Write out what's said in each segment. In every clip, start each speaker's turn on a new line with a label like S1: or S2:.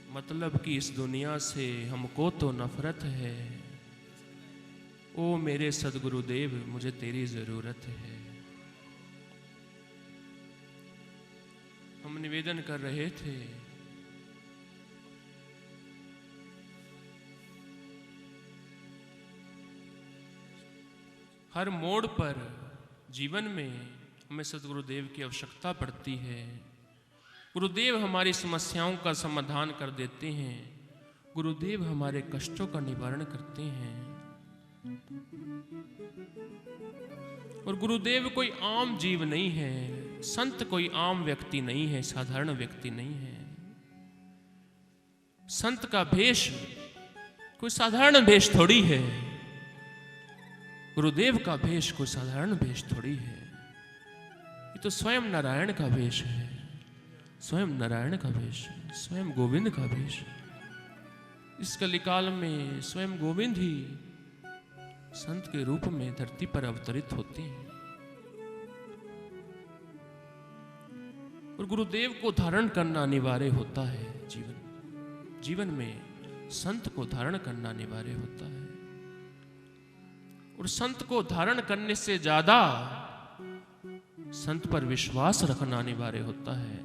S1: मतलब कि इस दुनिया से हमको तो नफरत है। ओ मेरे सदगुरुदेव मुझे तेरी जरूरत है। हम निवेदन कर रहे थे हर मोड़ पर जीवन में हमें सदगुरुदेव की आवश्यकता पड़ती है। गुरुदेव हमारी समस्याओं का समाधान कर देते हैं। गुरुदेव हमारे कष्टों का निवारण करते हैं। और गुरुदेव कोई आम जीव नहीं है, संत कोई आम व्यक्ति नहीं है, साधारण व्यक्ति नहीं है। संत का भेष कोई साधारण भेष थोड़ी है। गुरुदेव का भेष कोई साधारण भेष थोड़ी है। ये तो स्वयं नारायण का भेष है, स्वयं नारायण का भेष, स्वयं गोविंद का भेष। इस कलिकाल में स्वयं गोविंद ही संत के रूप में धरती पर अवतरित होते हैं। और गुरुदेव को धारण करना अनिवार्य होता है। जीवन में संत को धारण करना अनिवार्य होता है। और संत को धारण करने से ज्यादा संत पर विश्वास रखना अनिवार्य होता है।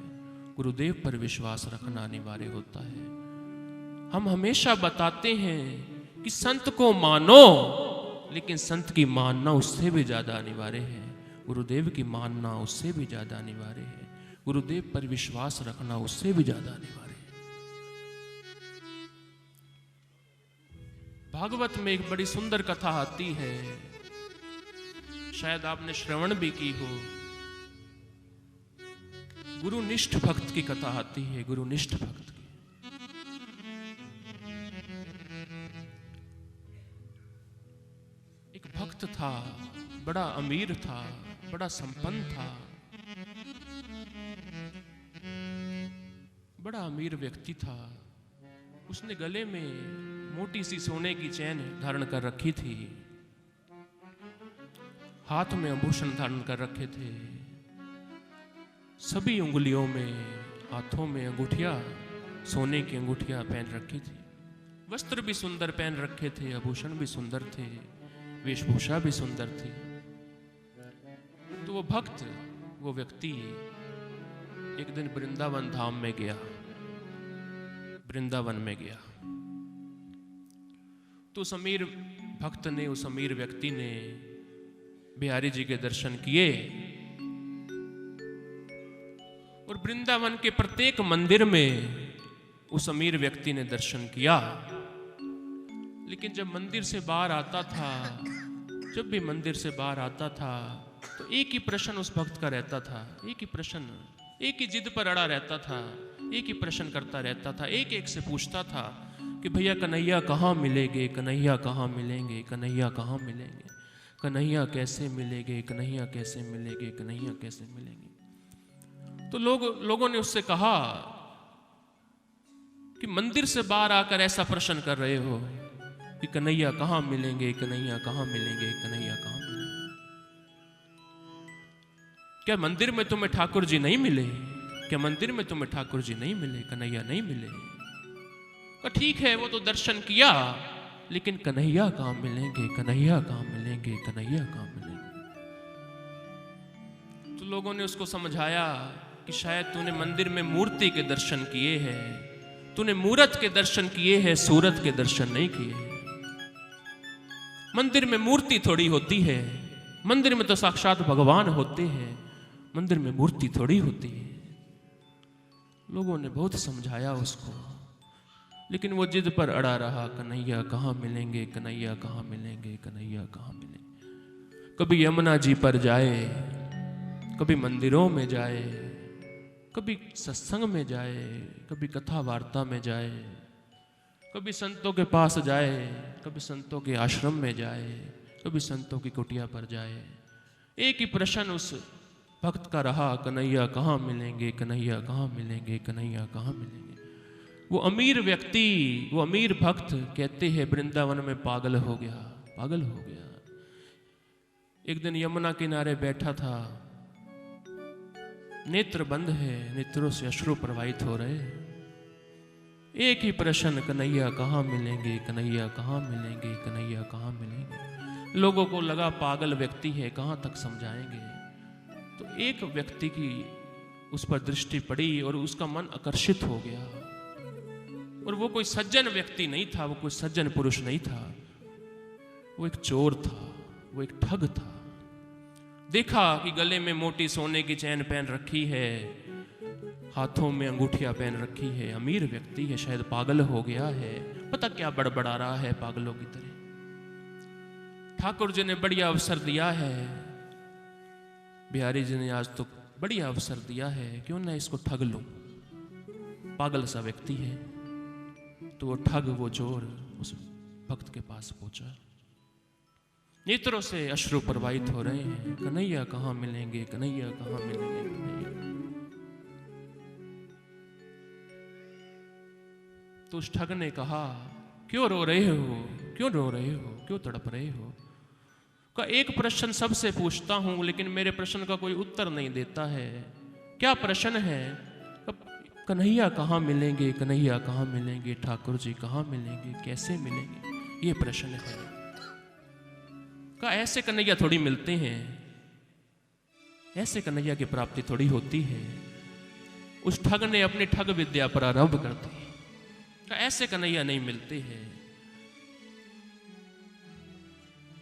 S1: गुरुदेव पर विश्वास रखना अनिवार्य होता है। हम हमेशा बताते हैं कि संत को मानो, लेकिन संत की मानना उससे भी ज्यादा अनिवार्य है। गुरुदेव की मानना उससे भी ज्यादा अनिवार्य है। गुरुदेव पर विश्वास रखना उससे भी ज्यादा अनिवार्य है। भागवत में एक बड़ी सुंदर कथा आती है, शायद आपने श्रवण भी की हो। गुरुनिष्ठ भक्त की कथा आती है, गुरुनिष्ठ भक्त की। एक भक्त था, बड़ा अमीर था, बड़ा संपन्न था, बड़ा अमीर व्यक्ति था। उसने गले में मोटी सी सोने की चैन धारण कर रखी थी, हाथ में आभूषण धारण कर रखे थे, सभी उंगलियों में, हाथों में अंगूठियां, सोने की अंगूठियां पहन रखी थी। वस्त्र भी सुंदर पहन रखे थे, आभूषण भी सुंदर थे, वेशभूषा भी सुंदर थी। तो वो भक्त, वो व्यक्ति एक दिन वृंदावन धाम में गया, वृंदावन में गया। तो उस अमीर भक्त ने, उस अमीर व्यक्ति ने बिहारी जी के दर्शन किए। और वृंदावन के प्रत्येक मंदिर में उस अमीर व्यक्ति ने दर्शन किया। लेकिन जब मंदिर से बाहर आता था, जब भी मंदिर से बाहर आता था, तो एक ही प्रश्न उस भक्त का रहता था। एक ही प्रश्न, एक ही जिद पर अड़ा रहता था, एक ही प्रश्न करता रहता था। एक एक से पूछता था कि भैया कन्हैया कहाँ मिलेंगे, कन्हैया कहाँ मिलेंगे, कन्हैया कहाँ मिलेंगे, कन्हैया कैसे मिलेंगे, कन्हैया कैसे मिलेंगे, कन्हैया कैसे मिलेंगे। तो लोगों ने उससे कहा कि मंदिर से बाहर आकर ऐसा प्रश्न कर रहे हो कि कन्हैया कहाँ मिलेंगे, कन्हैया कहाँ मिलेंगे, कन्हैया कहाँ मिलेंगे। क्या मंदिर में तुम्हें ठाकुर जी नहीं मिले? क्या मंदिर में तुम्हें ठाकुर जी नहीं मिले, कन्हैया नहीं मिले? तो ठीक है, वो तो दर्शन किया, लेकिन कन्हैया कहाँ मिलेंगे, कन्हैया कहाँ मिलेंगे, कन्हैया कहाँ मिलेंगे। तो लोगों ने उसको समझाया कि शायद तूने मंदिर में मूर्ति के दर्शन किए हैं, तूने मूरत के दर्शन किए हैं, सूरत के दर्शन नहीं किए। मंदिर में मूर्ति थोड़ी होती है, मंदिर में तो साक्षात भगवान होते हैं, मंदिर में मूर्ति थोड़ी होती है। लोगों ने बहुत समझाया उसको, लेकिन वो जिद पर अड़ा रहा, कन्हैया कहाँ मिलेंगे, कन्हैया कहाँ मिलेंगे, कन्हैया कहाँ मिलेंगे। कभी यमुना जी पर जाए, कभी मंदिरों में जाए, कभी सत्संग में जाए, कभी कथा वार्ता में जाए, कभी संतों के पास जाए, कभी संतों के आश्रम में जाए, कभी संतों की कुटिया पर जाए। एक ही प्रश्न उस भक्त का रहा, कन्हैया कहाँ मिलेंगे, कन्हैया कहाँ मिलेंगे, कन्हैया कहाँ मिलेंगे। वो अमीर व्यक्ति, वो अमीर भक्त कहते हैं वृंदावन में पागल हो गया, पागल हो गया। एक दिन यमुना किनारे बैठा था, नेत्र बंद है, नेत्रों से अश्रु प्रवाहित हो रहे। एक ही प्रश्न, कन्हैया कहाँ मिलेंगे, कन्हैया कहाँ मिलेंगे, कन्हैया कहाँ मिलेंगे। लोगों को लगा पागल व्यक्ति है, कहाँ तक समझाएंगे। तो एक व्यक्ति की उस पर दृष्टि पड़ी और उसका मन आकर्षित हो गया। और वो कोई सज्जन व्यक्ति नहीं था, वो कोई सज्जन पुरुष नहीं था, वो एक चोर था, वो एक ठग था। देखा कि गले में मोटी सोने की चैन पहन रखी है, हाथों में अंगूठियां पहन रखी है, अमीर व्यक्ति है, शायद पागल हो गया है, पता क्या बड़बड़ा रहा है पागलों की तरह। ठाकुर जी ने बढ़िया अवसर दिया है, बिहारी जी ने आज तो बढ़िया अवसर दिया है, क्यों ना इसको ठग लूं। पागल सा व्यक्ति है। तो वो ठग, वो चोर उस भक्त के पास पहुंचा। नेत्रों से अश्रु प्रवाहित हो रहे हैं, कन्हैया कहाँ मिलेंगे, कन्हैया कहाँ मिलेंगे, कन्हैया। तो उस ठग ने कहा, क्यों रो रहे हो, क्यों रो रहे हो, क्यों तड़प रहे हो। का एक प्रश्न सबसे पूछता हूं, लेकिन मेरे प्रश्न का कोई उत्तर नहीं देता है। क्या प्रश्न है। कन्हैया कहाँ मिलेंगे, कन्हैया कहाँ मिलेंगे, ठाकुर जी कहाँ मिलेंगे, कैसे मिलेंगे, ये प्रश्न है। का ऐसे कन्हैया थोड़ी मिलते हैं, ऐसे कन्हैया की प्राप्ति थोड़ी होती है। उस ठग ने अपनी ठग विद्या प्रारंभ कर दी। का ऐसे कन्हैया नहीं मिलते हैं।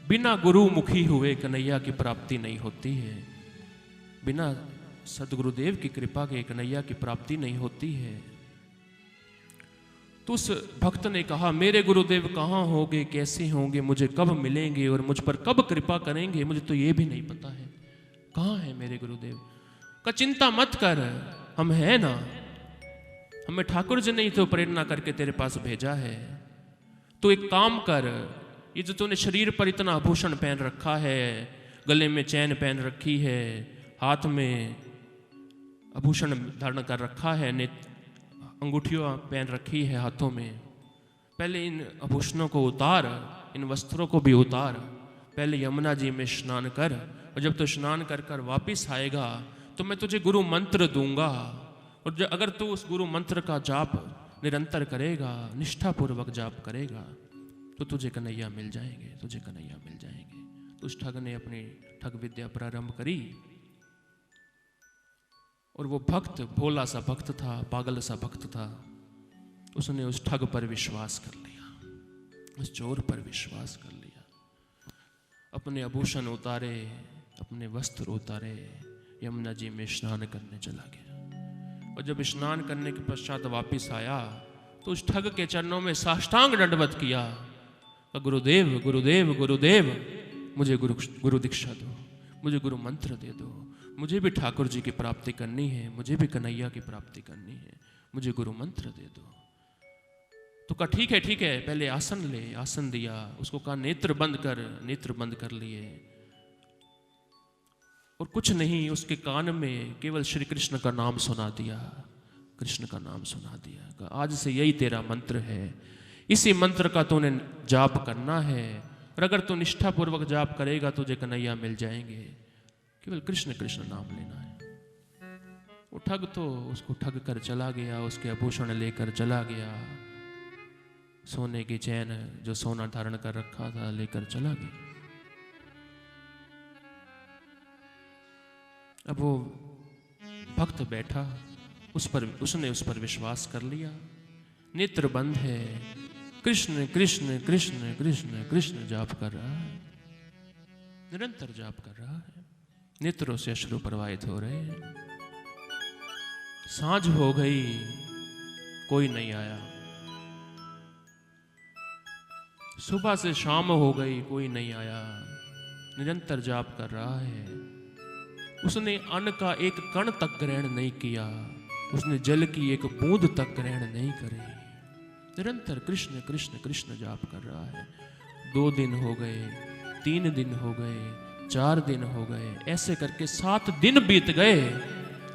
S1: बिना गुरु मुखी हुए कन्हैया की प्राप्ति नहीं होती है। बिना सदगुरुदेव की कृपा के कन्हैया की प्राप्ति नहीं होती है। तो उस भक्त ने कहा, मेरे गुरुदेव कहाँ होंगे, कैसे होंगे, मुझे कब मिलेंगे और मुझ पर कब कृपा करेंगे, मुझे तो ये भी नहीं पता है। कहाँ है मेरे गुरुदेव। का चिंता मत कर, हम हैं ना, हमें ठाकुर जी ने तो प्रेरणा करके तेरे पास भेजा है। तो एक काम कर, ये जो तूने शरीर पर इतना आभूषण पहन रखा है, गले में चैन पहन रखी है, हाथ में आभूषण धारण कर रखा है, अंगूठियों पहन रखी है हाथों में, पहले इन आभूषणों को उतार, इन वस्त्रों को भी उतार, पहले यमुना जी में स्नान कर, और जब तू स्नान कर कर वापिस आएगा तो मैं तुझे गुरु मंत्र दूंगा। और अगर तू उस गुरु मंत्र का जाप निरंतर करेगा, निष्ठापूर्वक जाप करेगा, तो तुझे कन्हैया मिल जाएंगे, तुझे कन्हैया मिल जाएंगे। तो उस ठग ने अपनी ठग विद्या प्रारंभ करी। और वो भक्त भोला सा भक्त था, पागल सा भक्त था, उसने उस ठग पर विश्वास कर लिया, उस चोर पर विश्वास कर लिया। अपने आभूषण उतारे, अपने वस्त्र उतारे, यमुना जी में स्नान करने चला गया। और जब स्नान करने के पश्चात वापिस आया तो उस ठग के चरणों में साष्टांग दंडवत किया। गुरुदेव गुरुदेव गुरुदेव, मुझे गुरु दीक्षा दो, मुझे गुरु मंत्र दे दो, मुझे भी ठाकुर जी की प्राप्ति करनी है, मुझे भी कन्हैया की प्राप्ति करनी है, मुझे गुरु मंत्र दे दो। तो कहा ठीक है ठीक है, पहले आसन ले। आसन दिया, उसको कहा नेत्र बंद कर, नेत्र बंद कर लिए। और कुछ नहीं, उसके कान में केवल श्री कृष्ण का नाम सुना दिया, कृष्ण का नाम सुना दिया। कहा आज से यही तेरा मंत्र है, इसी मंत्र का तूने जाप करना है, और अगर तू निष्ठापूर्वक जाप करेगा तुझे कन्हैया मिल जाएंगे, केवल कृष्ण कृष्ण नाम लेना है। वो ठग तो उसको ठग कर चला गया, उसके आभूषण लेकर चला गया, सोने की चैन जो सोना धारण कर रखा था लेकर चला गया। अब वो भक्त बैठा, उसने उस पर विश्वास कर लिया। नेत्र बंद है, कृष्ण कृष्ण कृष्ण कृष्ण कृष्ण जाप कर रहा है, निरंतर जाप कर रहा है। नेत्रों से अश्रु प्रवाहित हो रहे हैं। सांझ हो गई, कोई नहीं आया। सुबह से शाम हो गई, कोई नहीं आया। निरंतर जाप कर रहा है। उसने अन्न का एक कण तक ग्रहण नहीं किया, उसने जल की एक बूंद तक ग्रहण नहीं करी। निरंतर कृष्ण कृष्ण कृष्ण जाप कर रहा है। 2 दिन हो गए, 3 दिन हो गए, 4 दिन हो गए, ऐसे करके 7 दिन बीत गए।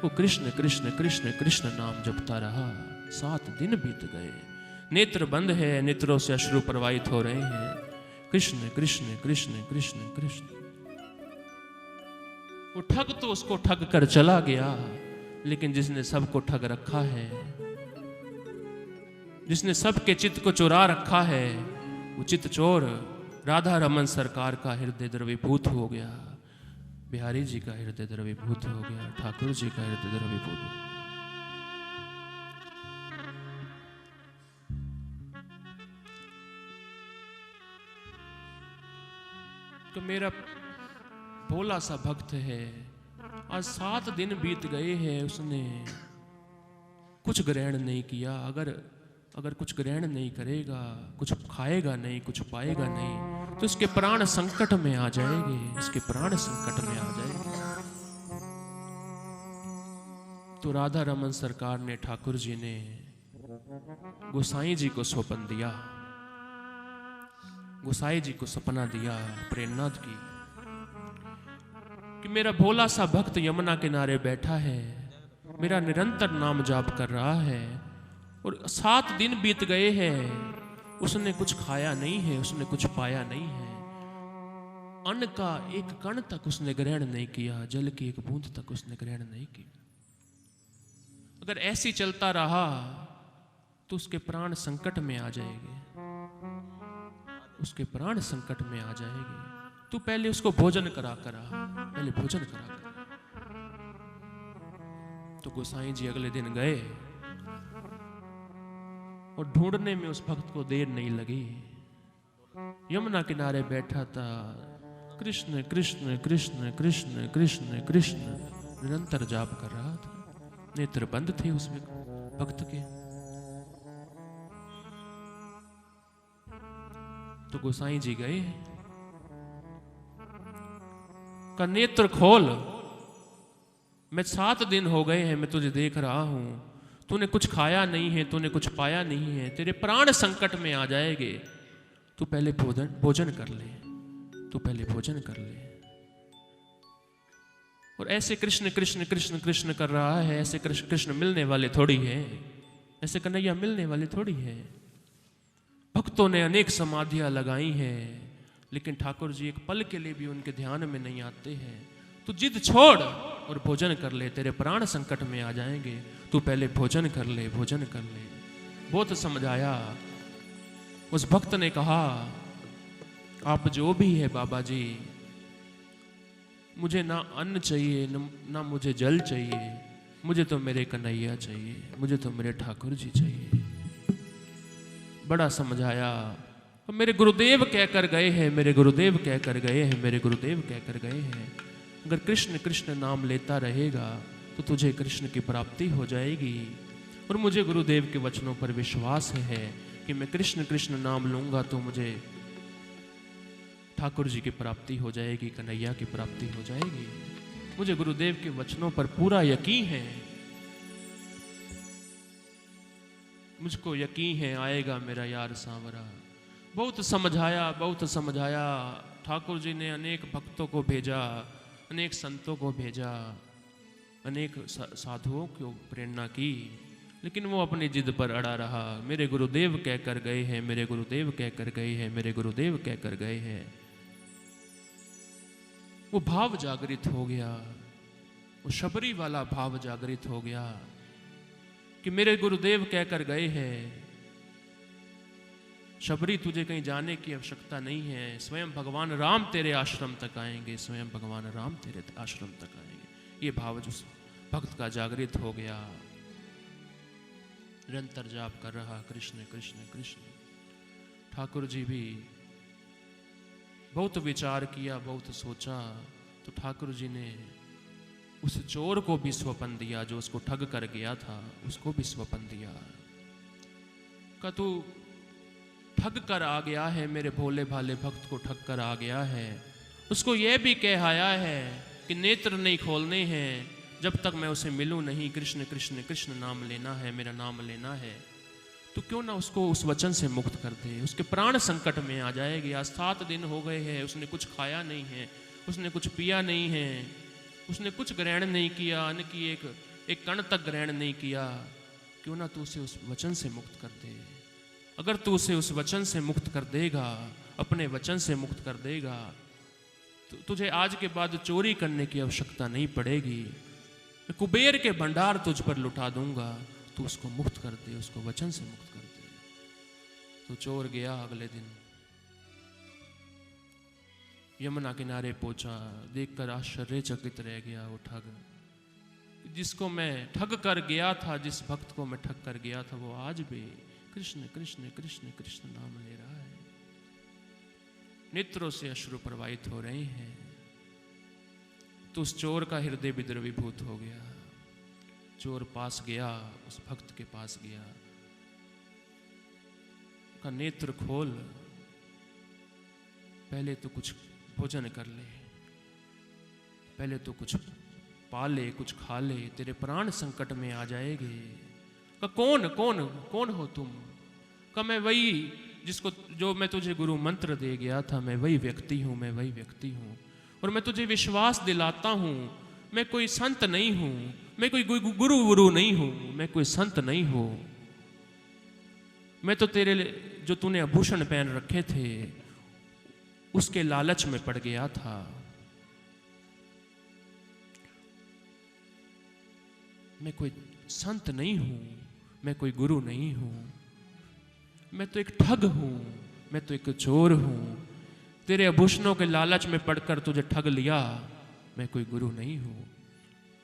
S1: वो कृष्ण कृष्ण कृष्ण कृष्ण नाम जपता रहा। 7 दिन बीत गए। नेत्र बंद है, नेत्रों से अश्रु प्रवाहित हो रहे हैं। कृष्ण कृष्ण कृष्ण कृष्ण कृष्ण। वो ठग तो उसको ठग कर चला गया, लेकिन जिसने सबको ठग रखा है, जिसने सबके चित्त को चुरा रखा है, वो चित्त चोर राधा रमन सरकार का हृदय द्रवीभूत हो गया, बिहारी जी का हृदय द्रवीभूत हो गया, ठाकुर जी का हृदय द्रवीभूत हो गया। तो मेरा भोला सा भक्त है, आज 7 दिन बीत गए हैं, उसने कुछ ग्रहण नहीं किया। अगर कुछ ग्रहण नहीं करेगा, कुछ खाएगा नहीं, कुछ पाएगा नहीं, तो इसके प्राण संकट में आ जाएंगे, इसके प्राण संकट में आ जाएंगे। तो राधा रमन सरकार ने, ठाकुर जी ने गोसाई जी को सौंपन दिया, गोसाई जी को सपना दिया, प्रेरणा की कि मेरा भोला सा भक्त यमुना किनारे बैठा है, मेरा निरंतर नाम जाप कर रहा है, और 7 दिन बीत गए हैं, उसने कुछ खाया नहीं है, उसने कुछ पाया नहीं है, अन्न का एक कण तक उसने ग्रहण नहीं किया, जल की एक बूंद तक उसने ग्रहण नहीं की। अगर ऐसी चलता रहा तो उसके प्राण संकट में आ जाएंगे, उसके प्राण संकट में आ जाएंगे। तू पहले उसको भोजन करा करा, पहले भोजन करा करा। तो गोसाई जी अगले दिन गए और ढूंढने में उस भक्त को देर नहीं लगी। यमुना किनारे बैठा था, कृष्ण कृष्ण कृष्ण कृष्ण कृष्ण कृष्ण निरंतर जाप कर रहा था, नेत्र बंद थे उस भक्त के। तो गोसाई जी गए, का नेत्र खोल, मैं 7 दिन हो गए हैं, मैं तुझे देख रहा हूं, तूने कुछ खाया नहीं है, तूने कुछ पाया नहीं है, तेरे प्राण संकट में आ जाएंगे, तू पहले भोजन कर ले, तू पहले भोजन कर ले। और ऐसे कृष्ण कृष्ण कृष्ण कृष्ण कर रहा है, ऐसे कृष्ण कृष्ण मिलने वाले थोड़ी है, ऐसे कन्हैया मिलने वाले थोड़ी है। भक्तों ने अनेक समाधियां लगाई हैं, लेकिन ठाकुर जी एक पल के लिए भी उनके ध्यान में नहीं आते हैं। तू जिद छोड़ और भोजन कर ले, तेरे प्राण संकट में आ जाएंगे, तू पहले भोजन कर ले, भोजन कर ले। बहुत समझाया। उस भक्त ने कहा, आप जो भी है बाबा जी, मुझे ना अन्न चाहिए, ना मुझे जल चाहिए, मुझे तो मेरे कन्हैया चाहिए, मुझे तो मेरे ठाकुर जी चाहिए। बड़ा समझाया। मेरे गुरुदेव कहकर गए हैं, मेरे गुरुदेव कहकर गए हैं, मेरे गुरुदेव कहकर गए हैं, अगर कृष्ण कृष्ण नाम लेता रहेगा तो तुझे कृष्ण की प्राप्ति हो जाएगी। और मुझे गुरुदेव के वचनों पर विश्वास है कि मैं कृष्ण कृष्ण नाम लूंगा तो मुझे ठाकुर जी की प्राप्ति हो जाएगी, कन्हैया की प्राप्ति हो जाएगी। मुझे गुरुदेव के वचनों पर पूरा यकीन है, मुझको यकीन है आएगा मेरा यार सांवरा। बहुत समझाया, बहुत समझाया। ठाकुर जी ने अनेक भक्तों को भेजा, अनेक संतों को भेजा, अनेक साधुओं को प्रेरणा की, लेकिन वो अपनी जिद पर अड़ा रहा। मेरे गुरुदेव कहकर गए हैं, मेरे गुरुदेव कहकर गए हैं, मेरे गुरुदेव कहकर गए हैं। वो भाव जागृत हो गया, वो शबरी वाला भाव जागृत हो गया कि मेरे गुरुदेव कहकर गए हैं, शबरी तुझे कहीं जाने की आवश्यकता नहीं है, स्वयं भगवान राम तेरे आश्रम तक आएंगे, स्वयं भगवान राम तेरे आश्रम तक आएंगे। ये भाव जो भक्त का जागृत हो गया, निरंतर जाप कर रहा, कृष्ण कृष्ण कृष्ण। ठाकुर जी भी बहुत विचार किया, बहुत सोचा, तो ठाकुर जी ने उस चोर को भी स्वपन दिया, जो उसको ठग कर गया था, उसको भी स्वपन दिया। का तू ठग कर आ गया है, मेरे भोले भाले भक्त को ठग कर आ गया है। उसको यह भी कह आया है कि नेत्र नहीं खोलने हैं जब तक मैं उसे मिलूं नहीं, कृष्ण कृष्ण कृष्ण नाम लेना है, मेरा नाम लेना है। तो क्यों ना उसको उस वचन से मुक्त कर दे, उसके प्राण संकट में आ जाएगी। आज 7 दिन हो गए हैं, उसने कुछ खाया नहीं है, उसने कुछ पिया नहीं है, उसने कुछ ग्रहण नहीं किया, अन्न की एक कण तक ग्रहण नहीं किया। क्यों ना तू उसे उस वचन से मुक्त कर दे। अगर तू उसे उस वचन से मुक्त कर देगा, अपने वचन से मुक्त कर देगा, तो तुझे आज के बाद चोरी करने की आवश्यकता नहीं पड़ेगी। कुबेर के भंडार तुझ पर लुटा दूंगा, तू उसको मुक्त कर दे, उसको वचन से मुक्त कर दे। तो चोर गया अगले दिन, यमुना किनारे पहुंचा, देखकर आश्चर्यचकित रह गया वो ठग। जिसको मैं ठग कर गया था, जिस भक्त को मैं ठग कर गया था, वो आज भी कृष्ण कृष्ण कृष्ण कृष्ण नाम ले रहा है। नेत्रों से अश्रु प्रवाहित हो रहे हैं। तो उस चोर का हृदय भी द्रवीभूत हो गया। चोर पास गया, उस भक्त के पास गया, का नेत्र खोल, पहले तो कुछ भोजन कर ले, पहले तो कुछ पा ले, कुछ खा ले, तेरे प्राण संकट में आ जाएंगे। का कौन कौन कौन हो तुम? का मैं वही जिसको जो मैं तुझे गुरु मंत्र दे गया था, मैं वही व्यक्ति हूं, मैं वही व्यक्ति हूं। और मैं तुझे विश्वास दिलाता हूं, मैं कोई संत नहीं हूं, मैं कोई गुरु नहीं हूं, मैं कोई संत नहीं हूं। मैं तो तेरे जो तूने आभूषण पहन रखे थे उसके लालच में पड़ गया था। मैं कोई संत नहीं हूं, मैं कोई गुरु नहीं हूं, मैं तो एक ठग हूं, मैं तो एक चोर हूं। तेरे आभूषणों के लालच में पड़कर तुझे ठग लिया, मैं कोई गुरु नहीं हूं।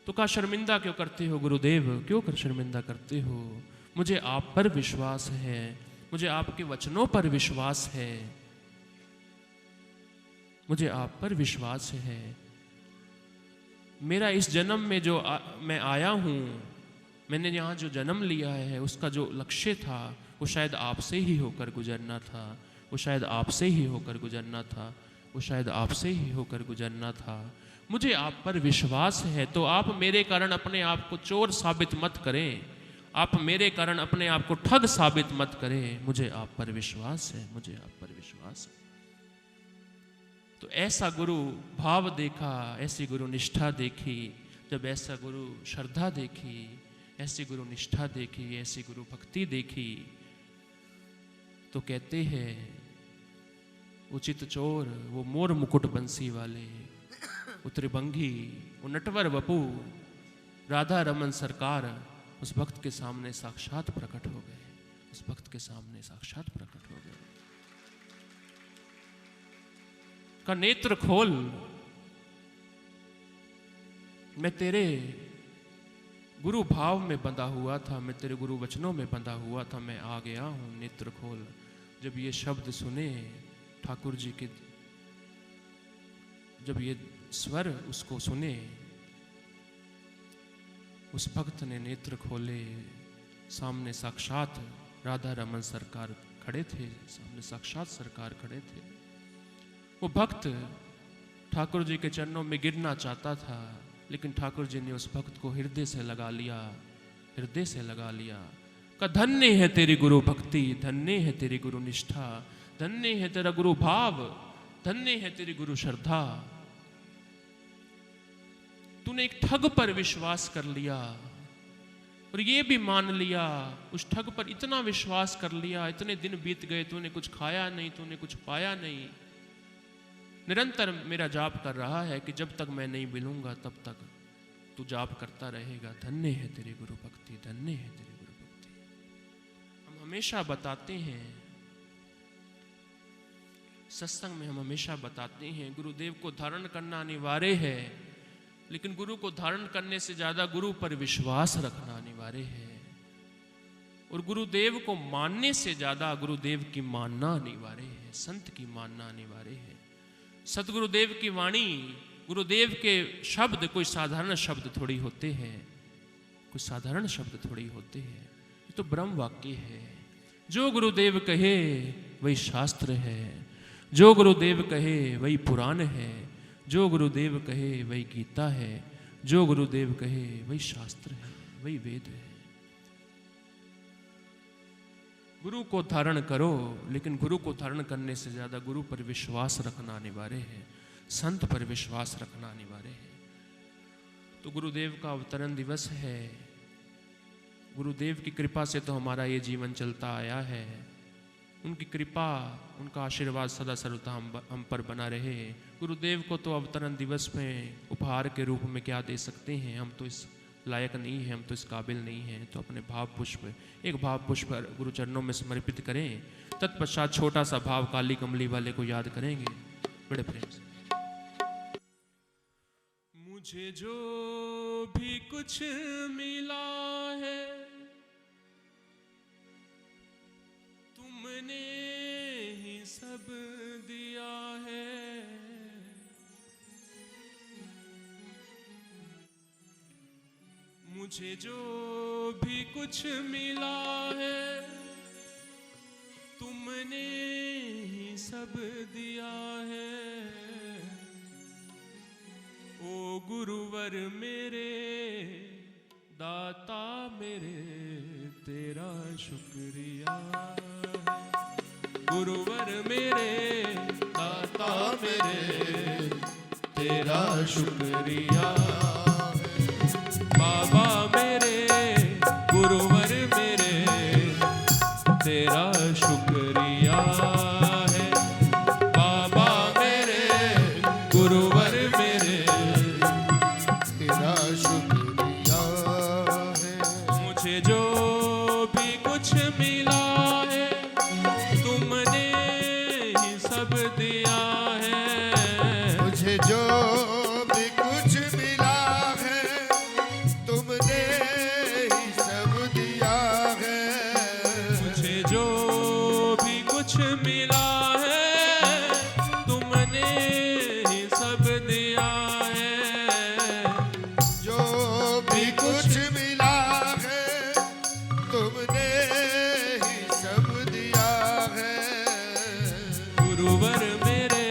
S1: तो कहा शर्मिंदा क्यों करते हो गुरुदेव, क्यों कर शर्मिंदा करते हो? मुझे आप पर विश्वास है, मुझे आपके वचनों पर विश्वास है, मुझे आप पर विश्वास है। मेरा इस जन्म में जो मैं आया हूं, मैंने यहाँ जो जन्म लिया है, उसका जो लक्ष्य था वो शायद आपसे ही होकर गुजरना था, वो शायद आपसे ही होकर गुजरना था, वो शायद आपसे ही होकर गुजरना था। मुझे आप पर विश्वास है, तो आप मेरे कारण अपने आप को चोर साबित मत करें, आप मेरे कारण अपने आप को ठग साबित मत करें। मुझे आप पर विश्वास है, मुझे आप पर विश्वास है। तो ऐसा गुरु भाव देखा, ऐसी गुरु निष्ठा देखी। जब ऐसा गुरु श्रद्धा देखी, ऐसी गुरु निष्ठा देखी, ऐसी गुरु भक्ति देखी, तो कहते हैं उचित चोर, वो मोर मुकुट बंसी वाले, वो त्रिभंगी, वो नटवर वपू, राधा रमन सरकार उस भक्त के सामने साक्षात प्रकट हो गए, उस भक्त के सामने साक्षात प्रकट हो गए। का नेत्र खोल, मैं तेरे गुरु भाव में बंधा हुआ था, मैं तेरे गुरु वचनों में बंधा हुआ था, मैं आ गया हूं, नेत्र खोल। जब ये शब्द सुने ठाकुर जी के, जब ये स्वर उसको सुने, उस भक्त ने नेत्र खोले। सामने साक्षात राधा रमन सरकार खड़े थे, सामने साक्षात सरकार खड़े थे। वो भक्त ठाकुर जी के चरणों में गिरना चाहता था, लेकिन ठाकुर जी ने उस भक्त को हृदय से लगा लिया, हृदय से लगा लिया। का धन्य है तेरी गुरु भक्ति, धन्य है तेरी गुरु निष्ठा, धन्य है तेरा गुरु भाव, धन्य है तेरी गुरु श्रद्धा। तूने एक ठग पर विश्वास कर लिया और ये भी मान लिया, उस ठग पर इतना विश्वास कर लिया, इतने दिन बीत गए, तूने कुछ खाया नहीं, तूने कुछ पाया नहीं, निरंतर मेरा जाप कर रहा है कि जब तक मैं नहीं मिलूंगा तब तक तू जाप करता रहेगा। धन्य है तेरी गुरु भक्ति, धन्य है तेरी गुरु भक्ति। हम हमेशा बताते हैं, सत्संग में हम हमेशा बताते हैं, गुरुदेव को धारण करना अनिवार्य है, लेकिन गुरु को धारण करने से ज्यादा गुरु पर विश्वास रखना अनिवार्य है, और गुरुदेव को मानने से ज्यादा गुरुदेव की मानना अनिवार्य है, संत की मानना अनिवार्य है। सतगुरुदेव की वाणी, गुरुदेव के शब्द कोई साधारण शब्द थोड़ी होते हैं, कोई साधारण शब्द थोड़ी होते हैं, ये तो ब्रह्म वाक्य है। जो गुरुदेव कहे वही शास्त्र है, जो गुरुदेव कहे वही पुराण है, जो गुरुदेव कहे वही गीता है, जो गुरुदेव कहे वही शास्त्र है, वही वेद है। गुरु को धारण करो, लेकिन गुरु को धारण करने से ज्यादा गुरु पर विश्वास रखना अनिवार्य है, संत पर विश्वास रखना अनिवार्य है। तो गुरुदेव का अवतरण दिवस है, गुरुदेव की कृपा से तो हमारा ये जीवन चलता आया है। उनकी कृपा, उनका आशीर्वाद सदा सर्वदा हम पर बना रहे। गुरुदेव को तो अवतरण दिवस में उपहार के रूप में क्या दे सकते हैं, हम तो इस लायक नहीं है, हम तो इस काबिल नहीं हैं, तो अपने भाव पुष्प, एक भाव पुष्प गुरु चरणों में समर्पित करें। तत्पश्चात छोटा सा भाव काली कमली वाले को याद करेंगे बड़े प्रेम से। मुझे जो भी कुछ मिला है तुमने ही सब दिया है, मुझे जो भी कुछ मिला है तुमने ही सब दिया है। ओ गुरुवर मेरे, दाता मेरे, तेरा शुक्रिया है। गुरुवर मेरे, दाता मेरे, तेरा शुक्रिया है। बाबा मेरे, गुरुवर मेरे, तेरा शुक्रिया है। बाबा मेरे, गुरुवर मेरे, तेरा शुक्रिया है। मुझे जो भी कुछ मिला है तुमने ही सब दिया है। मुझे जो भी कुछ मिला है तुमने ही सब दिया है। मुझे जो भी कुछ मिला है तुमने ही सब दिया है। जो भी कुछ मिला है तुमने ही सब दिया है। गुरुवर मेरे,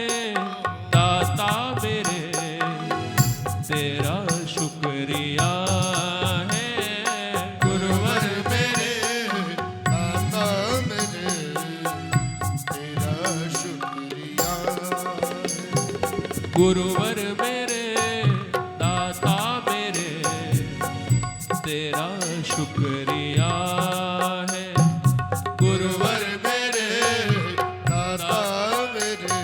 S1: दाता मेरे, तेरा शुक्रिया है। गुरुवर मेरे, दाता मेरे, तेरा शुक्रिया है। गुरुवर मेरे, दाता मेरे, तेरा शुक्रिया है। गुरुवर मेरे, दाता मेरे,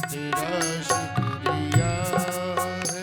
S1: तेरा शुक्रिया है।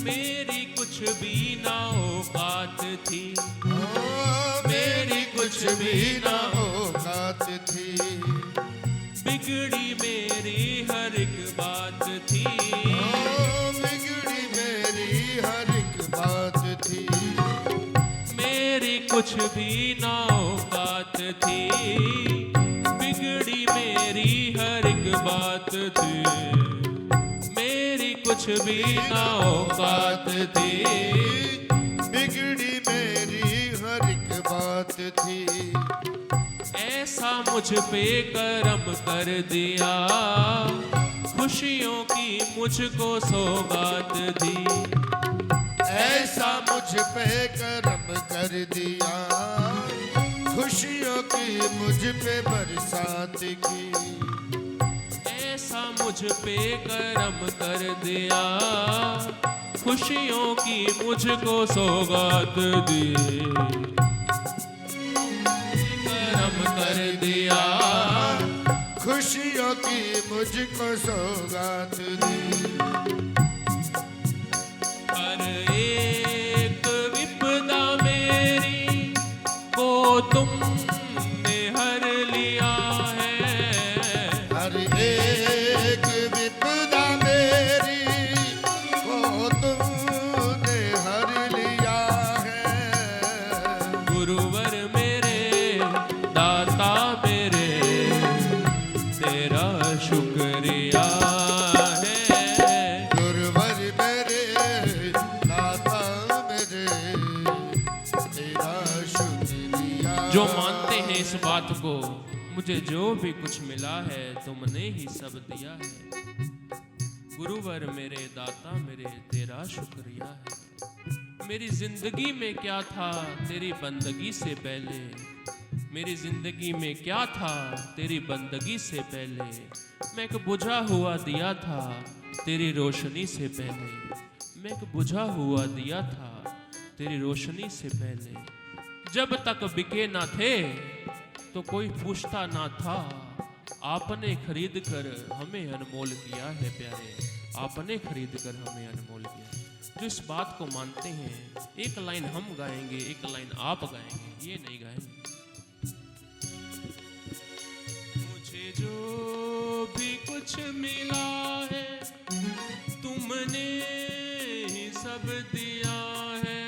S1: मेरी कुछ भी ना औकात थी, मेरी कुछ भी ना औकात थी। बिगड़ी मेरी हर एक बात थी, बिगड़ी मेरी हर एक बात थी। मेरी कुछ भी ना औकात थी, बिगड़ी मेरी हर एक बात थी। मेरी कुछ भी ना औकात थी, बिगड़ी मेरी हर एक बात थी। ऐसा मुझ पे करम कर दिया, खुशियों की मुझको सौगात दी। ऐसा मुझ पे करम कर दिया, खुशियों की मुझ पे बरसात की। ऐसा मुझ पे करम कर दिया, खुशियों की मुझको सौगात दी। करम कर दिया, खुशियों की मुझको सौगात दी। हर एक विपदा मेरी को तुम शुक्रिया है।
S2: गुरुवर मेरे दाता मेरे तेरा शुक्रिया।
S1: जो मानते हैं इस बात को, मुझे जो भी कुछ मिला है तुमने ही सब दिया है। गुरुवर मेरे दाता मेरे तेरा शुक्रिया है। मेरी जिंदगी में क्या था तेरी बंदगी से पहले, मेरी जिंदगी में क्या था तेरी बंदगी से पहले। मैं एक बुझा हुआ दिया था तेरी रोशनी से पहले, मैं एक बुझा हुआ दिया था तेरी रोशनी से पहले। जब तक बिके ना थे तो कोई पूछता ना था, आपने खरीद कर हमें अनमोल किया है प्यारे, आपने खरीद कर हमें अनमोल किया। जो इस बात को मानते हैं, एक लाइन हम गाएंगे एक लाइन आप गाएंगे, ये नहीं गाएंगे। मुझे जो भी कुछ मिला है तुमने ही सब दिया है।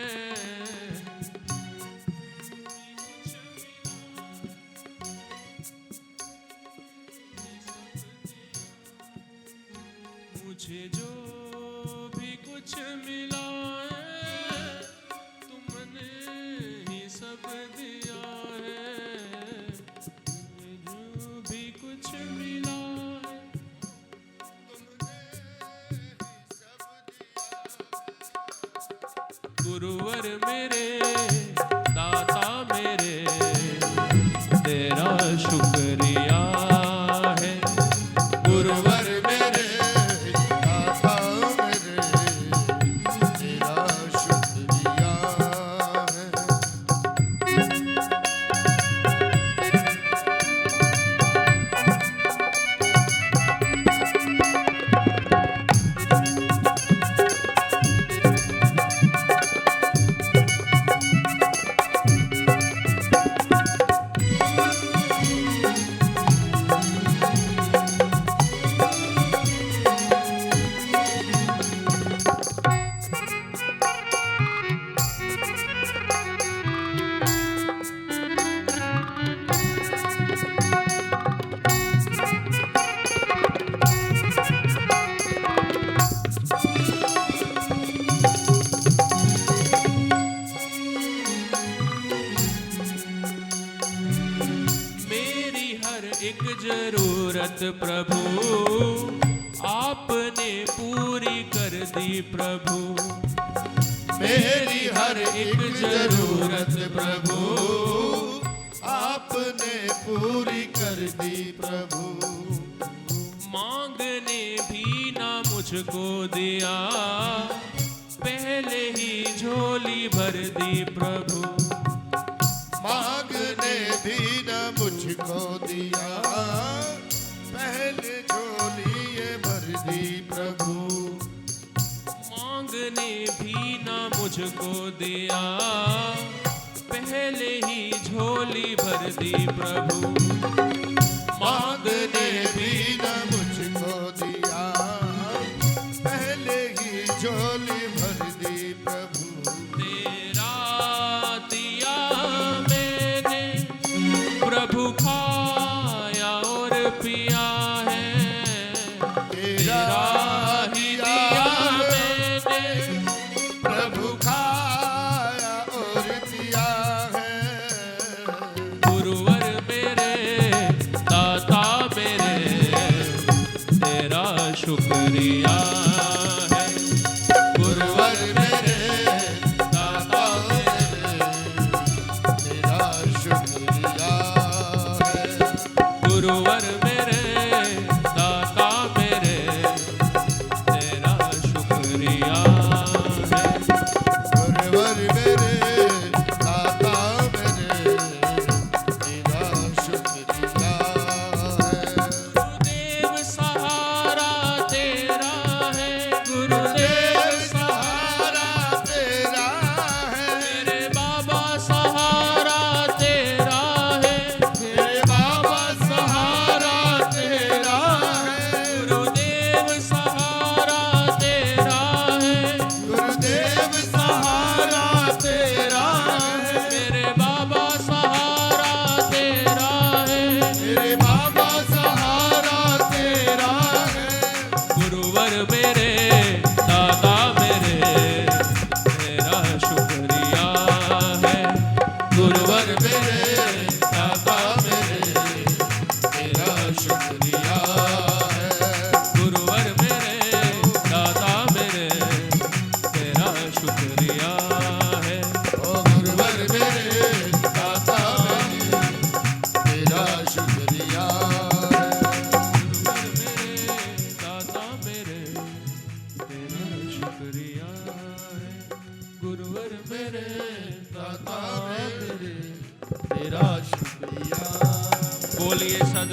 S1: मुझे जो भी कुछ मिला है तुमने ही सब दिया है। जो भी कुछ मिला है गुरुवर मेरे दाता मेरे तेरा शुक्रिया है। गुरुवर
S2: मेरे दाता मेरे तेरा शुक्रिया है।
S1: एक जरूरत प्रभु आपने पूरी कर दी प्रभु।
S2: मेरी हर एक जरूरत प्रभु आपने पूरी कर दी प्रभु।
S1: मांगने भी ना मुझको दिया, पहले ही झोली भर दी प्रभु।
S2: मांगने भी न मुझको दिया, पहले झोली ये भर दी प्रभु।
S1: मांगने भी ना मुझको दिया, पहले ही झोली भर दी प्रभु।
S2: मांगने भी न मुझको दिया, पहले ही झोली भर दी प्रभु।
S1: तेरा दिया मैंने प्रभु खाया और पिया है। तेरा ही दिया मैंने
S2: प्रभु खाया और पिया है।
S1: गुरुवर मेरे दाता मेरे तेरा शुक्रिया है। गुरुवर मेरे
S2: दाता मेरे तेरा शुक्रिया है।
S1: गुरुवर मेरे दाता मेरे तेरा शुक्रिया है।
S2: गुरुवर मेरे दाता मेरे तेरा शुक्रिया है।
S1: गुरुदेव सहारा तेरा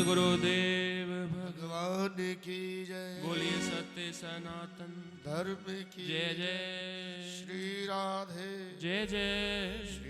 S1: गुरुदेव
S2: भगवान की जय।
S1: बोलिए सत्य सनातन
S2: धर्म की
S1: जय जय
S2: श्री राधे
S1: जय जय